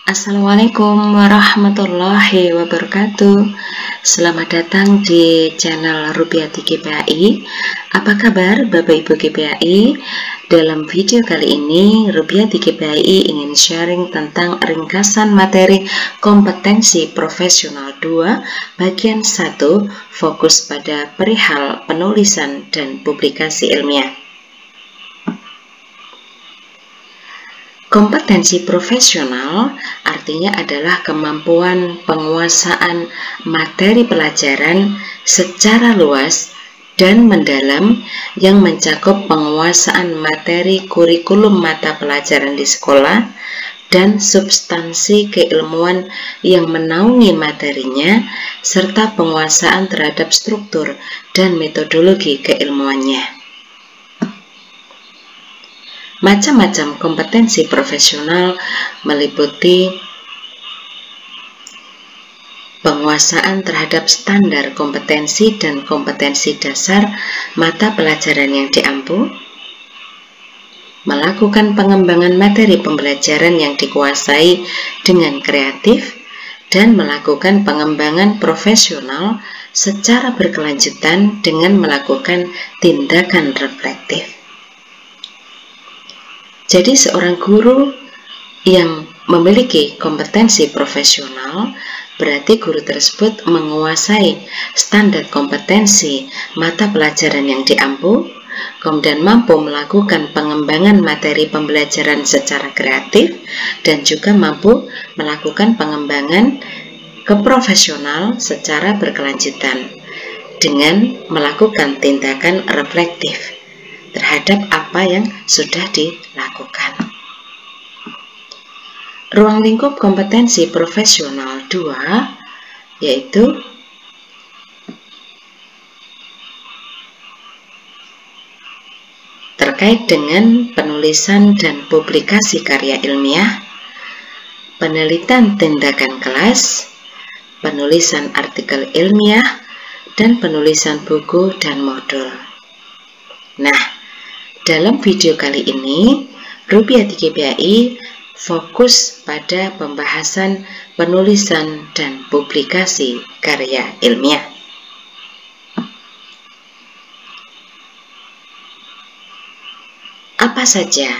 Assalamualaikum warahmatullahi wabarakatuh. Selamat datang di channel Rupiati GPAI. Apa kabar Bapak Ibu GPAI? Dalam video kali ini Rupiati GPAI ingin sharing tentang ringkasan materi kompetensi profesional 2 bagian 1, fokus pada perihal penulisan dan publikasi ilmiah. Kompetensi profesional artinya adalah kemampuan penguasaan materi pelajaran secara luas dan mendalam yang mencakup penguasaan materi kurikulum mata pelajaran di sekolah dan substansi keilmuan yang menaungi materinya, serta penguasaan terhadap struktur dan metodologi keilmuannya. Macam-macam kompetensi profesional meliputi penguasaan terhadap standar kompetensi dan kompetensi dasar mata pelajaran yang diampu, melakukan pengembangan materi pembelajaran yang dikuasai dengan kreatif, dan melakukan pengembangan profesional secara berkelanjutan dengan melakukan tindakan reflektif. Jadi seorang guru yang memiliki kompetensi profesional berarti guru tersebut menguasai standar kompetensi mata pelajaran yang diampu, kemudian mampu melakukan pengembangan materi pembelajaran secara kreatif, dan juga mampu melakukan pengembangan keprofesional secara berkelanjutan dengan melakukan tindakan reflektif terhadap apa yang sudah dilakukan. Ruang lingkup kompetensi profesional 2 yaitu terkait dengan penulisan dan publikasi karya ilmiah, penelitian tindakan kelas, penulisan artikel ilmiah, dan penulisan buku dan modul. Nah, dalam video kali ini, Rupiati GPAI fokus pada pembahasan penulisan dan publikasi karya ilmiah. Apa saja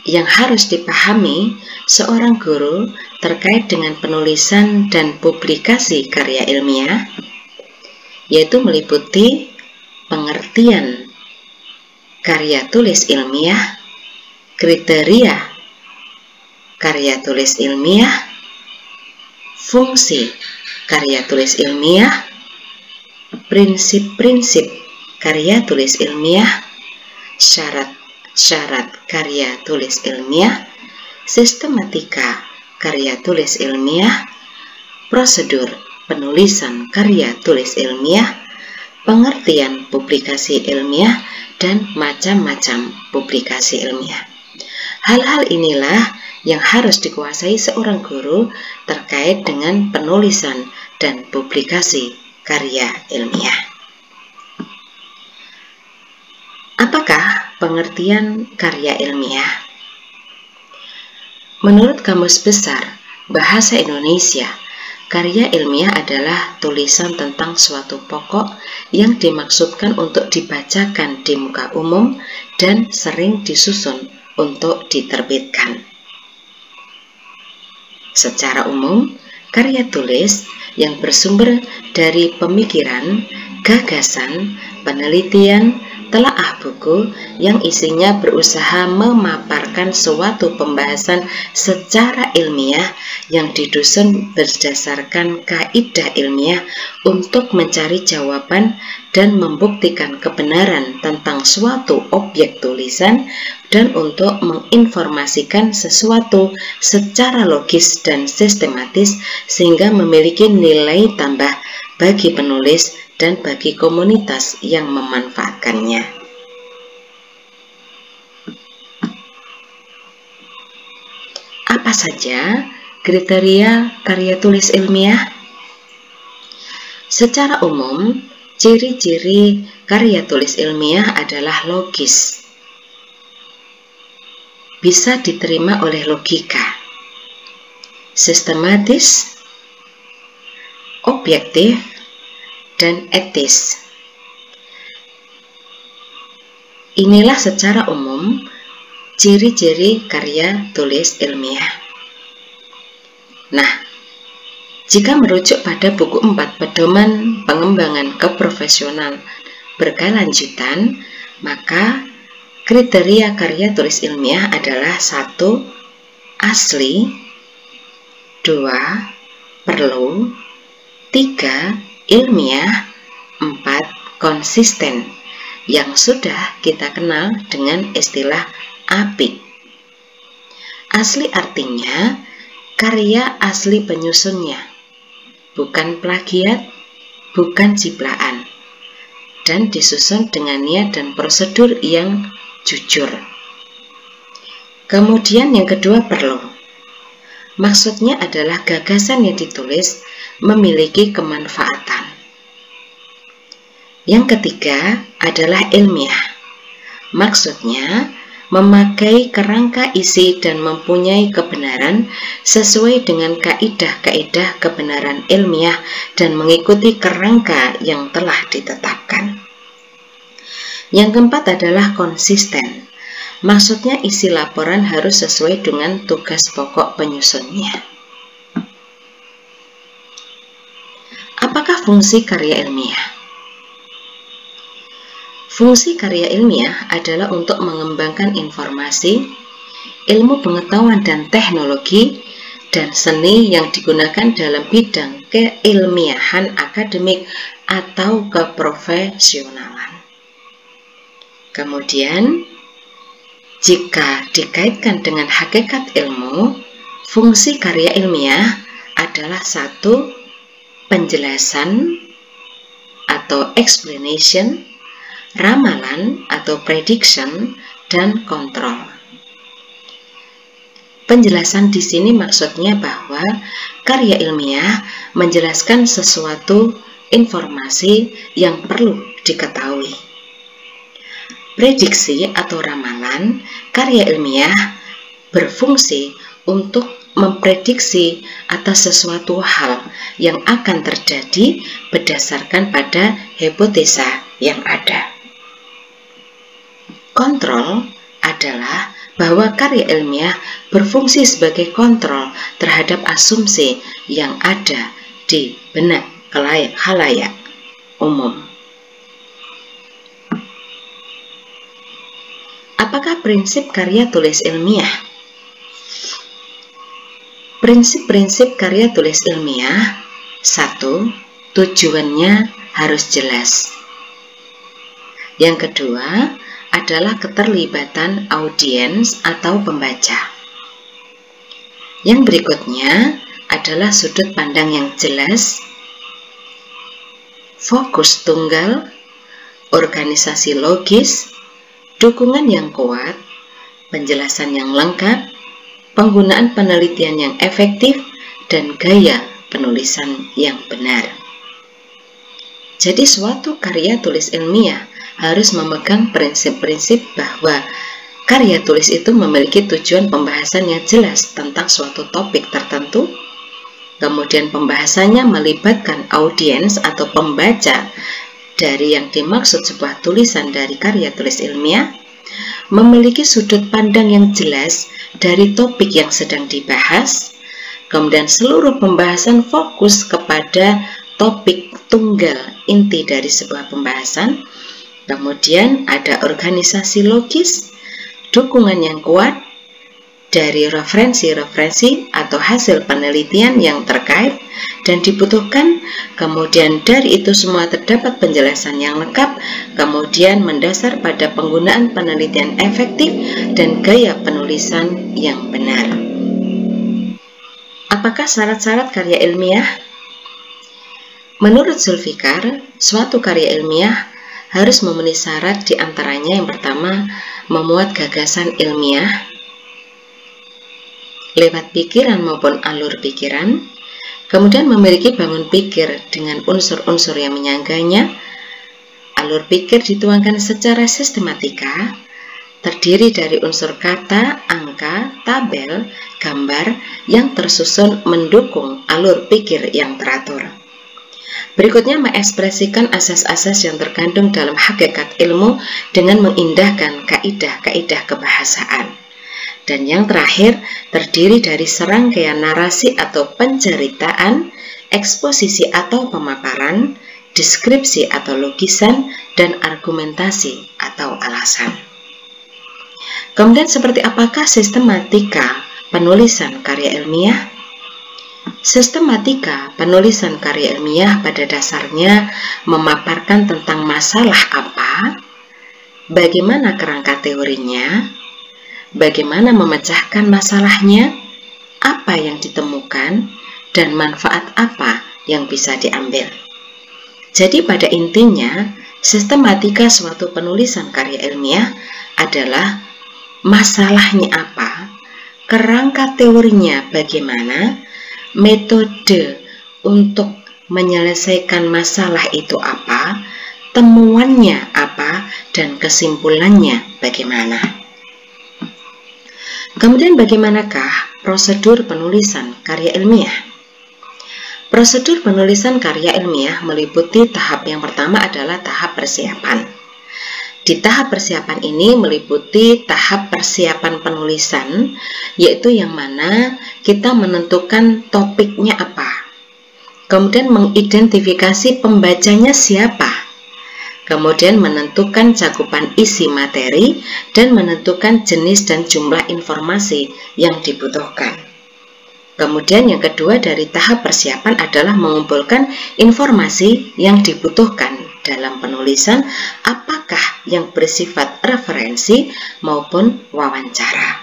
yang harus dipahami seorang guru terkait dengan penulisan dan publikasi karya ilmiah? Yaitu meliputi pengertian karya tulis ilmiah, kriteria karya tulis ilmiah, fungsi karya tulis ilmiah, prinsip-prinsip karya tulis ilmiah, syarat-syarat karya tulis ilmiah, sistematika karya tulis ilmiah, prosedur penulisan karya tulis ilmiah, pengertian publikasi ilmiah, dan macam-macam publikasi ilmiah. Hal-hal inilah yang harus dikuasai seorang guru terkait dengan penulisan dan publikasi karya ilmiah. Apakah pengertian karya ilmiah? Menurut Kamus Besar Bahasa Indonesia, karya ilmiah adalah tulisan tentang suatu pokok yang dimaksudkan untuk dibacakan di muka umum dan sering disusun untuk diterbitkan. Secara umum, karya tulis yang bersumber dari pemikiran, gagasan, penelitian, telaah buku yang isinya berusaha memaparkan suatu pembahasan secara ilmiah yang disusun berdasarkan kaidah ilmiah untuk mencari jawaban dan membuktikan kebenaran tentang suatu objek tulisan dan untuk menginformasikan sesuatu secara logis dan sistematis sehingga memiliki nilai tambah bagi penulis dan bagi komunitas yang memanfaatkannya. Apa saja kriteria karya tulis ilmiah? Secara umum, ciri-ciri karya tulis ilmiah adalah logis, bisa diterima oleh logika, sistematis, objektif, dan etis. Inilah secara umum ciri-ciri karya tulis ilmiah. Nah, jika merujuk pada buku 4 Pedoman Pengembangan Keprofesional Berkelanjutan, maka kriteria karya tulis ilmiah adalah 1. Asli, 2. Perlu, 3. Ilmiah, 4. Konsisten, yang sudah kita kenal dengan istilah API. Asli artinya karya asli penyusunnya, bukan plagiat, bukan ciplaan, dan disusun dengan niat dan prosedur yang jujur. Kemudian yang kedua, perlu. Maksudnya adalah gagasan yang ditulis memiliki kemanfaatan. Yang ketiga adalah ilmiah. Maksudnya memakai kerangka isi dan mempunyai kebenaran sesuai dengan kaidah-kaidah kebenaran ilmiah dan mengikuti kerangka yang telah ditetapkan. Yang keempat adalah konsisten. Maksudnya isi laporan harus sesuai dengan tugas pokok penyusunnya. Apakah fungsi karya ilmiah? Fungsi karya ilmiah adalah untuk mengembangkan informasi, ilmu pengetahuan dan teknologi, dan seni yang digunakan dalam bidang keilmiahan akademik atau keprofesionalan. Kemudian, jika dikaitkan dengan hakikat ilmu, fungsi karya ilmiah adalah 1. Penjelasan atau explanation, ramalan atau prediction, dan kontrol. Penjelasan di sini maksudnya bahwa karya ilmiah menjelaskan sesuatu informasi yang perlu diketahui. Prediksi atau ramalan, karya ilmiah berfungsi untuk memprediksi atas sesuatu hal yang akan terjadi berdasarkan pada hipotesa yang ada. Kontrol adalah bahwa karya ilmiah berfungsi sebagai kontrol terhadap asumsi yang ada di benak khalayak umum. Apakah prinsip karya tulis ilmiah? Prinsip-prinsip karya tulis ilmiah: 1. Tujuannya harus jelas. Yang kedua adalah keterlibatan audiens atau pembaca. Yang berikutnya adalah sudut pandang yang jelas, fokus tunggal, organisasi logis, dukungan yang kuat, penjelasan yang lengkap, penggunaan penelitian yang efektif, dan gaya penulisan yang benar. Jadi suatu karya tulis ilmiah harus memegang prinsip-prinsip bahwa karya tulis itu memiliki tujuan pembahasan yang jelas tentang suatu topik tertentu, kemudian pembahasannya melibatkan audiens atau pembaca dari yang dimaksud sebuah tulisan dari karya tulis ilmiah, memiliki sudut pandang yang jelas dari topik yang sedang dibahas, kemudian seluruh pembahasan fokus kepada topik tunggal inti dari sebuah pembahasan, kemudian ada organisasi logis, dukungan yang kuat dari referensi-referensi atau hasil penelitian yang terkait dan dibutuhkan, kemudian dari itu semua terdapat penjelasan yang lengkap, kemudian mendasar pada penggunaan penelitian efektif dan gaya penulisan yang benar. Apakah syarat-syarat karya ilmiah? Menurut Zulfikar, suatu karya ilmiah harus memenuhi syarat diantaranya yang pertama, memuat gagasan ilmiah lewat pikiran maupun alur pikiran, kemudian memiliki bangun pikir dengan unsur-unsur yang menyangganya, alur pikir dituangkan secara sistematika, terdiri dari unsur kata, angka, tabel, gambar yang tersusun mendukung alur pikir yang teratur. Berikutnya mengekspresikan asas-asas yang terkandung dalam hakikat ilmu dengan mengindahkan kaidah-kaidah kebahasaan. Dan yang terakhir, terdiri dari serangkaian narasi atau penceritaan, eksposisi atau pemaparan, deskripsi atau lukisan, dan argumentasi atau alasan. Kemudian seperti apakah sistematika penulisan karya ilmiah? Sistematika penulisan karya ilmiah pada dasarnya memaparkan tentang masalah apa, bagaimana kerangka teorinya, bagaimana memecahkan masalahnya, apa yang ditemukan, dan manfaat apa yang bisa diambil. Jadi pada intinya, sistematika suatu penulisan karya ilmiah adalah masalahnya apa, kerangka teorinya bagaimana, metode untuk menyelesaikan masalah itu apa, temuannya apa, dan kesimpulannya bagaimana. Kemudian bagaimanakah prosedur penulisan karya ilmiah? Prosedur penulisan karya ilmiah meliputi tahap yang pertama adalah tahap persiapan. Di tahap persiapan ini meliputi tahap persiapan penulisan, yaitu yang mana kita menentukan topiknya apa, kemudian mengidentifikasi pembacanya siapa, kemudian menentukan cakupan isi materi, dan menentukan jenis dan jumlah informasi yang dibutuhkan. Kemudian yang kedua dari tahap persiapan adalah mengumpulkan informasi yang dibutuhkan dalam penulisan, apakah yang bersifat referensi maupun wawancara.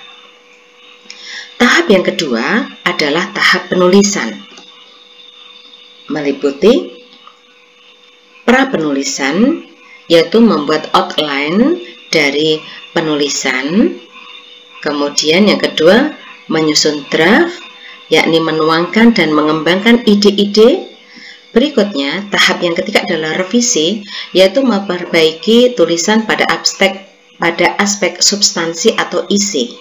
Tahap yang kedua adalah tahap penulisan, meliputi pra-penulisan, yaitu membuat outline dari penulisan. Kemudian yang kedua, menyusun draft, yakni menuangkan dan mengembangkan ide-ide. Berikutnya, tahap yang ketiga adalah revisi, yaitu memperbaiki tulisan pada aspek substansi atau isi.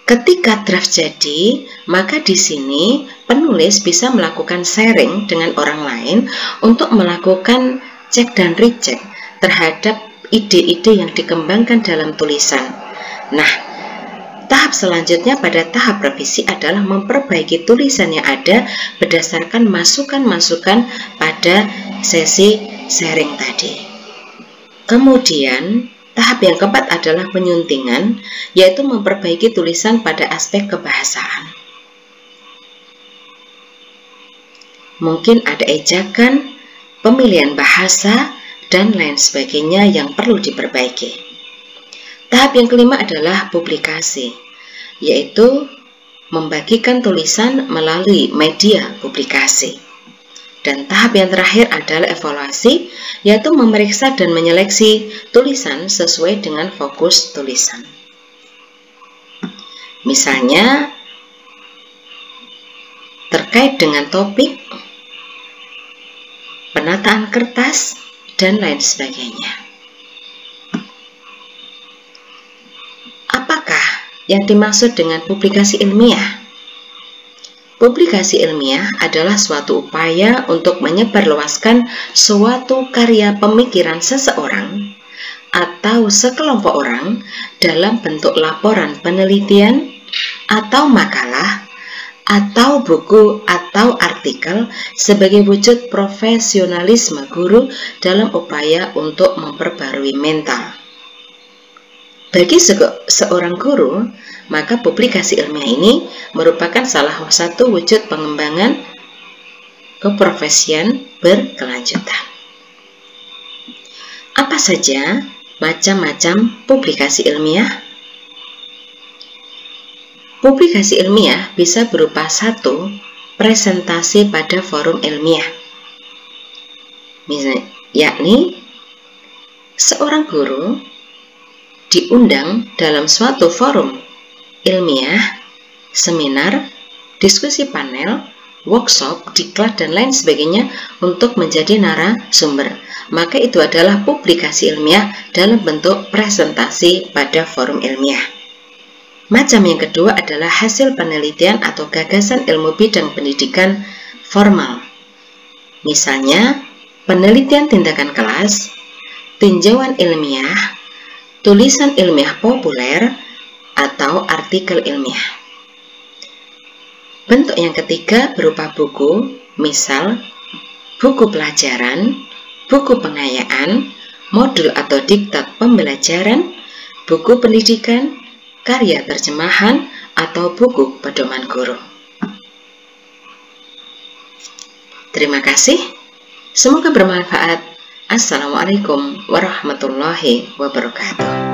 Ketika draft jadi, maka di sini penulis bisa melakukan sharing dengan orang lain untuk melakukan cek dan recheck terhadap ide-ide yang dikembangkan dalam tulisan. Nah, tahap selanjutnya pada tahap revisi adalah memperbaiki tulisan yang ada berdasarkan masukan-masukan pada sesi sharing tadi. Kemudian, tahap yang keempat adalah penyuntingan, yaitu memperbaiki tulisan pada aspek kebahasaan. Mungkin ada ejakan, pemilihan bahasa, dan lain sebagainya yang perlu diperbaiki. Tahap yang kelima adalah publikasi, yaitu membagikan tulisan melalui media publikasi. Dan tahap yang terakhir adalah evaluasi, yaitu memeriksa dan menyeleksi tulisan sesuai dengan fokus tulisan. Misalnya, terkait dengan topik, penataan kertas, dan lain sebagainya. Apakah yang dimaksud dengan publikasi ilmiah? Publikasi ilmiah adalah suatu upaya untuk menyebarluaskan suatu karya pemikiran seseorang atau sekelompok orang dalam bentuk laporan penelitian atau makalah atau buku atau artikel sebagai wujud profesionalisme guru dalam upaya untuk memperbarui mental. Bagi seorang guru, maka publikasi ilmiah ini merupakan salah satu wujud pengembangan keprofesian berkelanjutan. Apa saja macam-macam publikasi ilmiah? Publikasi ilmiah bisa berupa satu, presentasi pada forum ilmiah. Misalnya, yakni seorang guru diundang dalam suatu forum ilmiah, seminar, diskusi panel, workshop, diklat, dan lain sebagainya untuk menjadi narasumber. Maka itu adalah publikasi ilmiah dalam bentuk presentasi pada forum ilmiah. Macam yang kedua adalah hasil penelitian atau gagasan ilmu bidang pendidikan formal. Misalnya, penelitian tindakan kelas, tinjauan ilmiah, tulisan ilmiah populer, atau artikel ilmiah. Bentuk yang ketiga berupa buku, misal buku pelajaran, buku pengayaan, modul atau diktat pembelajaran, buku pendidikan, karya terjemahan, atau buku pedoman guru. Terima kasih, semoga bermanfaat. Assalamualaikum warahmatullahi wabarakatuh.